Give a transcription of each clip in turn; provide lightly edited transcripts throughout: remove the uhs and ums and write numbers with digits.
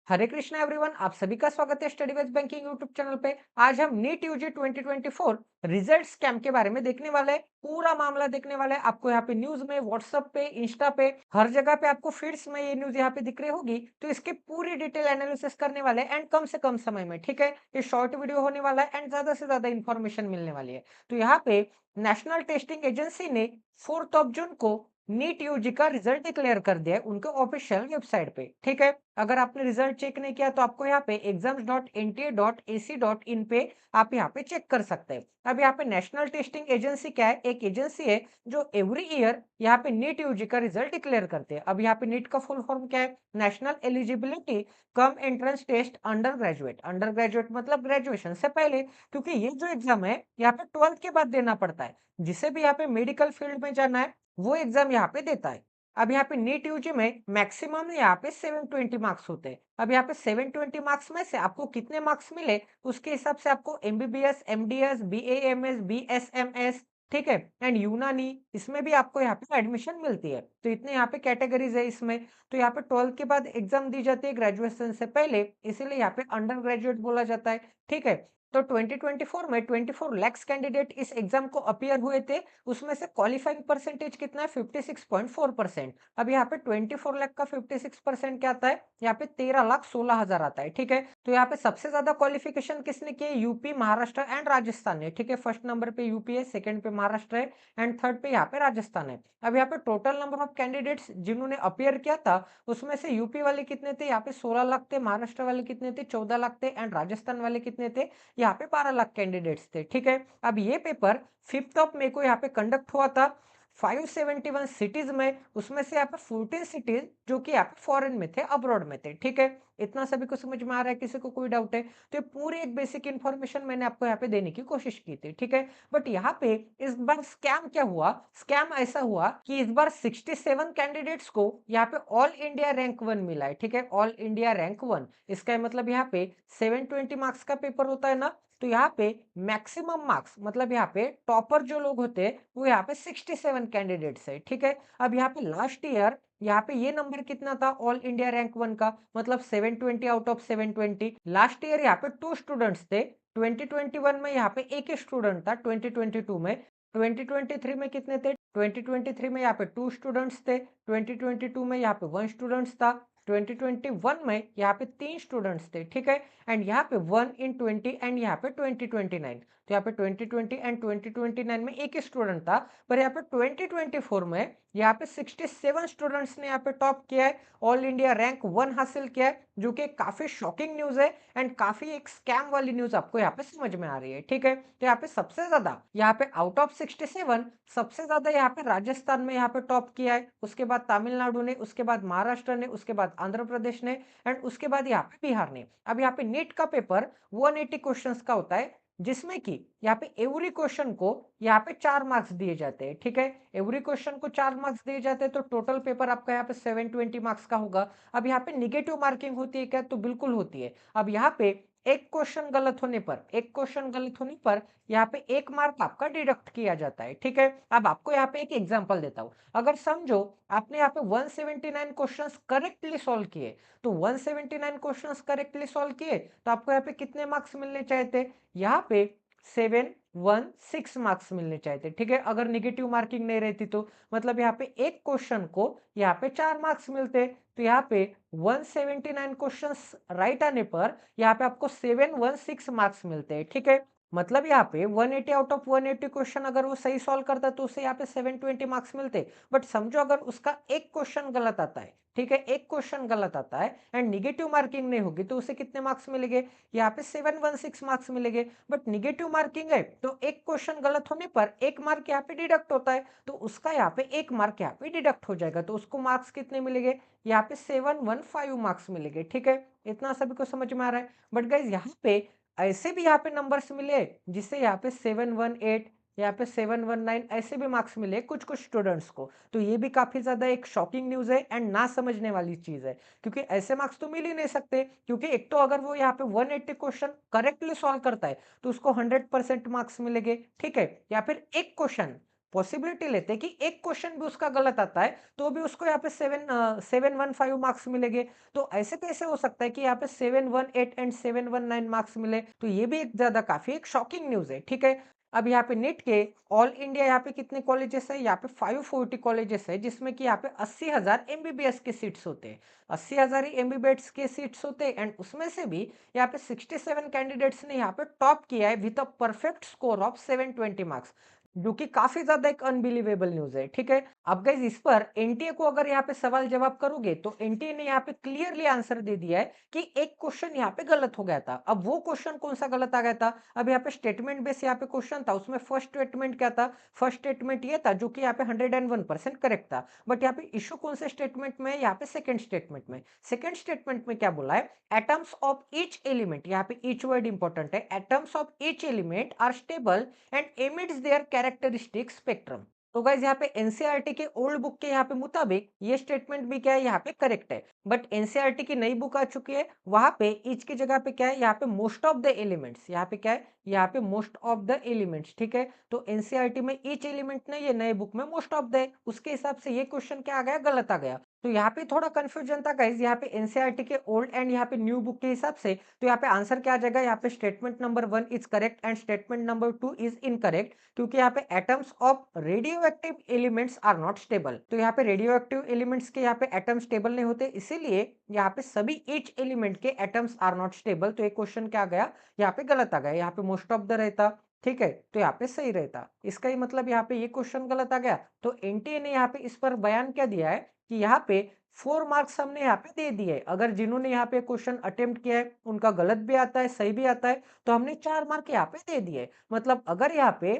हरे Krishna everyone, आप सभी का स्वागत है study with banking YouTube channel पे। आज हम नीट यूजी 2024 रिजल्ट स्कैम के बारे में देखने वाले हैं। पूरा मामला देखने वाले हैं। आपको यहाँ पे न्यूज में, व्हाट्सएप पे, इंस्टा पे, हर जगह पे आपको फीड्स में ये न्यूज यहाँ पे दिख रही होगी। तो इसकी पूरी डिटेल एनालिसिस करने वाले हैं एंड कम से कम समय में। ठीक है, ये शॉर्ट वीडियो होने वाला है एंड ज्यादा से ज्यादा इन्फॉर्मेशन मिलने वाली है। तो यहाँ पे नेशनल टेस्टिंग एजेंसी ने 4 जून को नीट यूजी का रिजल्ट डिक्लेयर कर दिया है उनके ऑफिशियल वेबसाइट पे। ठीक है, अगर आपने रिजल्ट चेक नहीं किया तो आपको यहाँ पे exams.nta.ac.in पे आप यहाँ पे चेक कर सकते हैं। अब यहाँ पे नेशनल टेस्टिंग एजेंसी क्या है? एक एजेंसी है जो एवरी ईयर यहाँ पे नीट यूजी का रिजल्ट डिक्लेयर करते हैं। अब यहाँ पे नीट का फुल फॉर्म क्या है? National eligibility cum entrance test under graduate. Under graduate मतलब ग्रेजुएशन से पहले, क्योंकि ये जो एग्जाम है यहाँ पे 12th के बाद देना पड़ता है। जिसे भी यहाँ पे मेडिकल फील्ड में जाना है वो एग्जाम यहाँ पे देता है। अब यहाँ पे नीट यूजी में मैक्सिमम यहाँ पे 720 मार्क्स होते हैं। अब यहाँ पे 720 मार्क्स में से आपको कितने मार्क्स मिले उसके हिसाब से आपको एमबीबीएस, एमडीएस, बीएएमएस, बीएसएमएस, ठीक है, एंड यूनानी, इसमें भी आपको यहाँ पे एडमिशन मिलती है। तो इतने यहाँ पे कैटेगरीज है इसमें। तो यहाँ पे 12th के बाद एग्जाम दी जाती है ग्रेजुएशन से पहले, इसीलिए यहाँ पे अंडर ग्रेजुएट बोला जाता है। ठीक है, तो 2024 में 24 लाख कैंडिडेट इस एग्जाम को अपीयर हुए थे। उसमें से क्वालिफाइंग परसेंटेज कितना है? 56.4%। अब यहाँ पे 24 लाख का 56% क्या आता है? यहाँ पे 13,16,000 आता है। ठीक है, तो यहाँ पे सबसे ज्यादा क्वालिफिकेशन किसने की है? यूपी, महाराष्ट्र एंड राजस्थान ने। ठीक है, फर्स्ट नंबर पे यूपी है, सेकंड पे महाराष्ट्र है एंड थर्ड पे यहाँ पे राजस्थान है। अब यहाँ पे टोटल नंबर ऑफ कैंडिडेट्स जिन्होंने अपीयर किया था उसमें से यूपी वाले कितने थे? यहाँ पे 16 लाख थे। महाराष्ट्र वाले कितने थे? 14 लाख थे एंड राजस्थान वाले कितने थे? यहाँ पे 12 लाख कैंडिडेट्स थे। ठीक है, अब ये पेपर 5th ऑफ मई को यहाँ पे कंडक्ट हुआ था 571 सिटीज में। उसमें से यहाँ पे 14 सिटीज जो कि यहाँ पे फॉरेन में थे, अब्रॉड में थे। ठीक है, इतना सभी को समझ में आ रहा है? किसी को कोई डाउट है? तो ये पूरी एक बेसिक इन्फॉर्मेशन मैंने आपको यहाँ पे देने की कोशिश की थी। ठीक है, बट यहाँ पे इस बार स्कैम क्या हुआ? स्कैम ऐसा हुआ कि इस बार 67 कैंडिडेट्स को यहाँ पे ऑल इंडिया रैंक 1 मिला है। ठीक है, ऑल इंडिया रैंक 1, इसका मतलब यहाँ पे 720 मार्क्स का पेपर होता है ना, तो यहाँ पे मैक्सिमम मार्क्स मतलब यहाँ पे टॉपर जो लोग होते हैं वो यहाँ पे 67 कैंडिडेट्स है। ठीक है, अब यहाँ पे लास्ट ईयर यहाँ पे ये नंबर कितना था ऑल इंडिया रैंक 1 का? मतलब 720 आउट ऑफ 720। लास्ट ईयर यहाँ पे 2 स्टूडेंट्स थे। 2021 में यहाँ पे एक ही स्टूडेंट था। 2022 में, 2023 में कितने थे? 2023 में यहाँ पे 2 स्टूडेंट्स थे। 2022 में यहाँ पे 1 स्टूडेंट्स था। 2021 में यहाँ पे 3 स्टूडेंट्स थे। ठीक है, एंड यहाँ पे 1 इन 20 एंड यहाँ पे 2029। तो यहाँ पे 2020 एंड 2029 में एक ही स्टूडेंट था। पर यहाँ पे 2024 में यहाँ पे 67 स्टूडेंट्स ने यहाँ पे टॉप किया है, ऑल इंडिया रैंक 1 हासिल किया है, जो कि काफी शॉकिंग न्यूज है एंड काफी एक स्कैम वाली न्यूज आपको यहाँ पे समझ में आ रही है। ठीक है, तो यहाँ पे सबसे ज्यादा यहाँ पे आउट ऑफ 67 सबसे ज्यादा यहाँ पे राजस्थान में यहाँ पे टॉप किया है, उसके बाद तमिलनाडु ने, उसके बाद महाराष्ट्र ने, उसके बाद आंध्र प्रदेश ने एंड उसके बाद यहाँ पे बिहार ने। अब यहाँ पे नीट का पेपर 180 क्वेश्चंस का होता है, जिसमें कि यहाँ पे एवरी क्वेश्चन को यहाँ पे 4 मार्क्स दिए जाते हैं। ठीक है, एवरी क्वेश्चन को 4 मार्क्स दिए जाते हैं, तो टोटल पेपर आपका यहाँ पे 720 मार्क्स का होगा। अब यहाँ पे निगेटिव मार्किंग होती है क्या? तो बिल्कुल होती है। अब यहाँ पे एक क्वेश्चन गलत होने पर, एक क्वेश्चन गलत होने पर यहाँ पे 1 मार्क आपका डिडक्ट किया जाता है। ठीक है, अब आपको यहाँ पे एक एग्जांपल देता हूं। अगर समझो आपने यहाँ पे 179 क्वेश्चंस करेक्टली सॉल्व किए, तो 179 क्वेश्चंस करेक्टली सॉल्व किए तो आपको यहाँ पे कितने मार्क्स मिलने चाहिए थे? यहाँ पे 716 मार्क्स मिलने चाहिए थे। ठीक है, अगर निगेटिव मार्किंग नहीं रहती तो मतलब यहाँ पे एक क्वेश्चन को यहाँ पे 4 मार्क्स मिलते। तो यहाँ पे 179 क्वेश्चंस राइट आने पर यहाँ पे आपको 716 मार्क्स मिलते हैं। ठीक है, मतलब यहाँ पे 180 आउट ऑफ 180 क्वेश्चन अगर वो सही सॉल्व करता तो उसे यहाँ पे 720 मार्क्स मिलते। बट समझो अगर उसका एक क्वेश्चन गलत आता है, ठीक है, एक क्वेश्चन गलत आता है एंड निगेटिव मार्किंग नहीं होगी तो उसे कितने मार्क्स मिलेंगे? यहाँ पे 716 मार्क्स मिलेंगे। बट निगेटिव मार्किंग है तो एक क्वेश्चन गलत होने पर 1 मार्क यहाँ पे डिडक्ट होता है, तो उसका यहाँ पे 1 मार्क यहाँ पे डिडक्ट हो जाएगा, तो उसको मार्क्स कितने मिलेंगे? यहाँ पे 715 मार्क्स मिलेंगे। ठीक है, इतना सभी को समझ में आ रहा है? बट गाइज यहाँ पे ऐसे भी यहाँ पे नंबर्स मिले जिससे यहाँ पे 718, यहाँ पे 719 ऐसे भी मार्क्स मिले कुछ कुछ स्टूडेंट्स को। तो ये भी काफी ज्यादा एक शॉकिंग न्यूज है एंड ना समझने वाली चीज है, क्योंकि ऐसे मार्क्स तो मिल ही नहीं सकते। क्योंकि एक तो अगर वो यहाँ पे 180 क्वेश्चन करेक्टली सॉल्व करता है तो उसको 100% मार्क्स मिलेंगे। ठीक है, या फिर एक क्वेश्चन पॉसिबिलिटी लेते हैं कि एक क्वेश्चन भी उसका गलत आता है, तो भी उसको यहाँ पे 715 मार्क्स मिलेंगे। तो ऐसे कैसे हो सकता है कि यहाँ पे 718 एंड 719 मार्क्स मिले? तो ये भी एक ज़्यादा काफ़ी एक शॉकिंग न्यूज़ है, ठीक है? अब यहाँ पे नीट के ऑल इंडिया यहाँ पे कितने कॉलेजेस है? यहाँ पे 540 कॉलेजेस है, जिसमें कि यहाँ पे 80,000 एमबीबीएस के सीट्स होते हैं। 80,000 एमबीबीएस के सीट्स होते हैं एंड उसमें से भी यहाँ पे 67 कैंडिडेट्स ने यहाँ पे टॉप किया है with a perfect score of 720 marks, जो कि काफ़ी ज़्यादा एक अनबिलीवेबल न्यूज़ है, ठीक है? अब गाइज़ इस पर एनटीए को अगर यहाँ पे सवाल जवाब करोगे, तो एनटीए ने यहाँ पे क्लियरली आंसर दे दिया है कि एक क्वेश्चन यहाँ पे गलत हो गया था। अब वो क्वेश्चन कौन-सा गलत आ गया था? अब यहाँ पे स्टेटमेंट बेस यहाँ पे क्वेश्चन था, उसमें फर्स्ट स्टेटमेंट क्या था? फर्स्ट स्टेटमेंट ये था जो कि यहाँ पे 101% करेक्ट था। बट यहाँ पे इश्यू कौन से स्टेटमेंट में है? यहाँ पे सेकंड स्टेटमेंट में। सेकंड स्टेटमेंट में क्या बोला है? एटम्स ऑफ ईच एलिमेंट, यहाँ पे ईच वर्ड इंपॉर्टेंट है। Atoms of each element are stable and emits their characteristic spectrum। तो गाइज यहाँ पे एनसीईआरटी के ओल्ड बुक के यहाँ पे मुताबिक ये स्टेटमेंट भी क्या है, यहाँ पे करेक्ट है। बट एनसीईआरटी की नई बुक आ चुकी है, वहां पे ईच की जगह पे क्या है, यहाँ पे मोस्ट ऑफ द एलिमेंट्स, यहाँ पे क्या है, यहाँ पे मोस्ट ऑफ द एलिमेंट्स, ठीक है? तो एनसीईआरटी में ईच एलिमेंट नहीं है, नए बुक में मोस्ट ऑफ द है, उसके हिसाब से ये क्वेश्चन क्या आ गया, गलत आ गया। तो यहाँ पे थोड़ा कंफ्यूजन था गाइज, यहाँ पे एनसीईआरटी के ओल्ड एंड यहाँ पे न्यू बुक के हिसाब से। तो यहाँ पे आंसर क्या आ जाएगा, यहाँ पे statement number 1 is correct and statement number 2 is incorrect, क्योंकि यहाँ पे atoms of radioactive elements are not stable. तो यहाँ पे रेडियो एक्टिव एलिमेंट्स के यहाँ पे एटम स्टेबल नहीं होते, इसीलिए यहाँ पे सभी ईच एलिमेंट के एटम्स आर नॉट स्टेबल। तो ये क्वेश्चन क्या आ गया, यहाँ पे गलत आ गया। यहाँ पे मोस्ट ऑफ द रहता, ठीक है, तो यहाँ पे सही रहता। इसका ही मतलब यहाँ पे ये क्वेश्चन गलत आ गया। तो एनटीए ने यहाँ पे इस पर बयान क्या दिया है कि यहाँ पे 4 मार्क्स हमने यहाँ पे दे दिए। अगर जिन्होंने यहाँ पे क्वेश्चन अटेम्प्ट किया है, उनका गलत भी आता है, सही भी आता है, तो हमने 4 मार्क यहाँ पे दे दिए। मतलब अगर यहाँ पे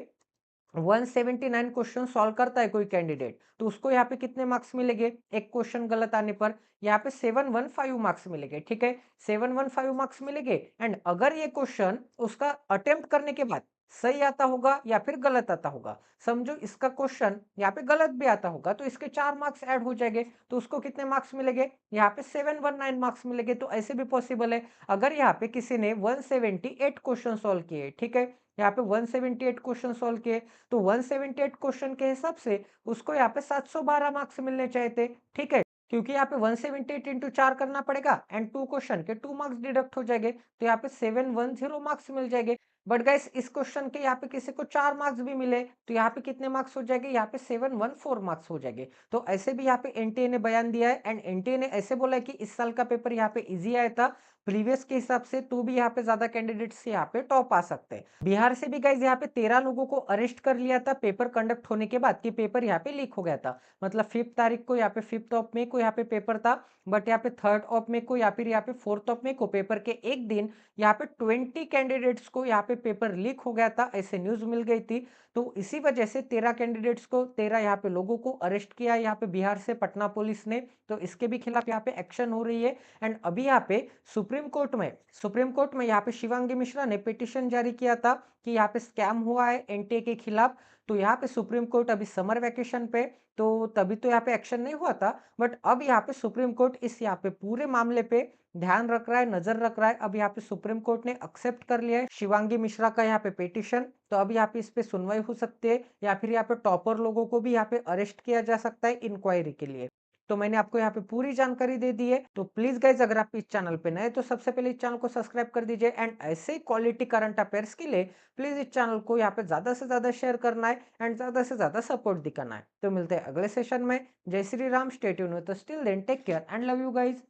179 क्वेश्चन सॉल्व करता है कोई कैंडिडेट, तो उसको यहाँ पे कितने मार्क्स मिलेंगे? एक क्वेश्चन गलत आने पर यहाँ पे 715 मार्क्स मिलेंगे, ठीक है? 715 मार्क्स मिलेंगे एंड अगर ये क्वेश्चन उसका अटेम्प्ट करने के बाद सही आता होगा या फिर गलत आता होगा, समझो इसका क्वेश्चन यहाँ पे गलत भी आता होगा, तो इसके 4 मार्क्स ऐड हो जाएंगे, तो उसको कितने मार्क्स मिलेंगे? यहाँ पे 719 मार्क्स मिलेंगे। तो ऐसे भी पॉसिबल है, अगर यहाँ पे किसी ने 178 क्वेश्चन सॉल्व किए, ठीक है, यहाँ पे 178 क्वेश्चन सॉल्व किए, तो 178 क्वेश्चन के हिसाब से उसको यहाँ पे 712 मार्क्स मिलने चाहिए थे, ठीक है? क्योंकि यहाँ पे 178 इंटू 4 करना पड़ेगा एंड 2 क्वेश्चन के 2 मार्क्स डिडक्ट हो जाएंगे, तो यहाँ पे 710 मार्क्स मिल जाएंगे। बट गाइस इस क्वेश्चन के यहाँ पे किसी को 4 मार्क्स भी मिले, तो यहाँ पे कितने मार्क्स हो जाएंगे? यहाँ पे 714 मार्क्स हो जाएंगे। तो ऐसे भी यहाँ पे एनटीए ने बयान दिया है एंड एनटीए ने ऐसे बोला है कि इस साल का पेपर यहाँ पे इजी आया था प्रीवियस के हिसाब से, तो भी यहाँ पे ज्यादा कैंडिडेट्स यहाँ पे टॉप आ सकते हैं। बिहार से भी गाइज यहाँ पे 13 लोगों को अरेस्ट कर लिया था पेपर कंडक्ट होने के बाद कि पेपर यहाँ पे लीक हो गया था। मतलब 5 तारीख को, यहाँ पे 5 ऑफ मई को यहाँ पे पेपर था, बट यहाँ पे 3 ऑफ मई को या फिर यहाँ पे 4 ऑफ मई को पेपर के एक दिन यहाँ पे 20 कैंडिडेट्स को यहाँ पे पेपर लीक हो गया था, ऐसे न्यूज मिल गई थी। तो इसी वजह से 13 कैंडिडेट्स को, 13 यहाँ पे लोगों को अरेस्ट किया यहाँ पे बिहार से पटना पुलिस ने। तो इसके भी खिलाफ यहाँ पे एक्शन हो रही है एंड अभी यहाँ पे सुप्रीम कोर्ट में यहाँ पे शिवांगी मिश्रा ने पिटिशन जारी किया था कि यहाँ पे स्कैम हुआ है एनटीए के खिलाफ। तो यहाँ पे सुप्रीम कोर्ट अभी समर वैकेशन पे, तो तभी तो यहाँ पे एक्शन नहीं हुआ था, बट अब यहाँ पे सुप्रीम कोर्ट इस यहाँ पे पूरे मामले पे ध्यान रख रहा है, नजर रख रहा है। अब यहाँ पे सुप्रीम कोर्ट ने एक्सेप्ट कर लिया है शिवांगी मिश्रा का यहाँ पे पिटिशन। तो अब यहाँ पे इस पे सुनवाई हो सकती है या फिर यहाँ पे टॉपर लोगों को भी यहाँ पे अरेस्ट किया जा सकता है इंक्वायरी के लिए। तो मैंने आपको यहाँ पे पूरी जानकारी दे दी है। तो प्लीज गाइज अगर आप इस चैनल पे नए तो सबसे पहले इस चैनल को सब्सक्राइब कर दीजिए एंड ऐसे ही क्वालिटी करंट अफेयर्स के लिए प्लीज इस चैनल को यहाँ पे ज्यादा से ज्यादा शेयर करना है एंड ज्यादा से ज्यादा सपोर्ट दिखाना है। तो मिलते हैं अगले सेशन में। जय Shri Ram, stay tuned with us, till then take care and love you guys.